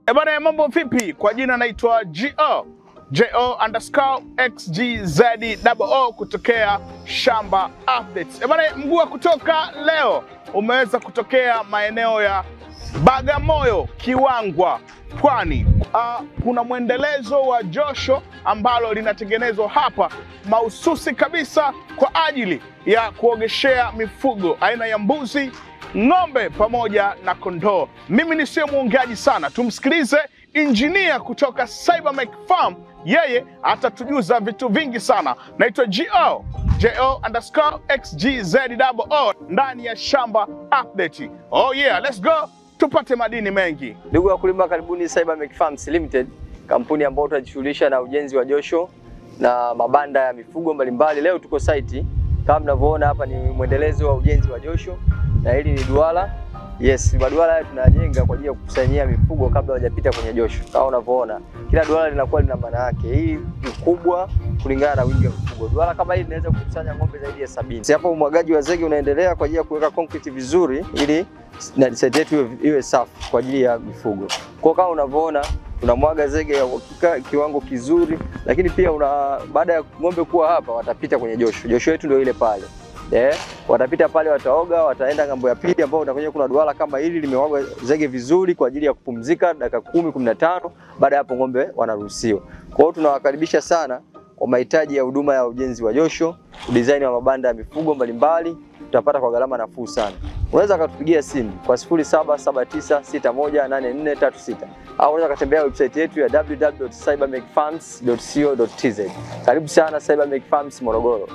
Ebana, mambo vipi? Kwa jina naitwa JO_XGZO kutokea Shamba Updates. Ebana, mguu kutoka leo umeweza kutokea maeneo ya Bagamoyo, Kiwangwa, Pwani. Kuna mwendelezo wa josho ambalo linatengenezwa hapa mahususi kabisa kwa ajili ya kuogeshea mifugo aina ya mbuzi, ng'ombe pamoja na kondoo. Mimi ni sio muongeaji sana, tumsikilize injinia kutoka Cybermech Farm, yeye atatujuza vitu vingi sana. Naitwa JO_XGZO ndani ya Shamba Update. Oh yeah, let's go tupate madini mengi. Ndugu wakulima, karibuni Cybermech Farms Limited, kampuni ambayo tunajishughulisha na ujenzi wa josho na mabanda ya mifugo mbalimbali. Leo tuko site, kama mnavyoona hapa ni mwendelezo wa ujenzi wa josho, na hili ni duara. Yes, maduara haya tunajenga kwa ajili ya kukusanyia mifugo kabla hawajapita kwenye josho. Kama unavyoona, kila duara linakuwa lina maana yake. Hii ni kubwa kulingana na wingi wa mifugo. Duara kama hili linaweza kukusanya ng'ombe zaidi ya 70. Hapo umwagaji wa zege unaendelea kwa ajili ya kuweka concrete vizuri ili na site yetu iwe safi kwa ajili ya mifugo. Kwa kama unavyoona, tunamwaga zege ya kiwango kizuri, lakini pia baada ya ng'ombe kuwa hapa watapita kwenye josho. Josho yetu ndio ile pale. Watapita pale, wataoga, wataenda ngambo ya pili ambapo utakuja kuna duara kama hili limewagwa zege vizuri kwa ajili ya kupumzika dakika 10-15. Baada ya hapo ng'ombe wanaruhusiwa. Kwa hiyo tunawakaribisha sana kwa mahitaji ya huduma ya ujenzi wa josho, design wa mabanda ya mifugo mbalimbali, tutapata kwa gharama nafuu sana. Unaweza kutupigia simu kwa 0779618436 au unaweza kutembea website yetu ya www.cybermechfarms.co.tz. Karibu sana Cybermech Farms Morogoro.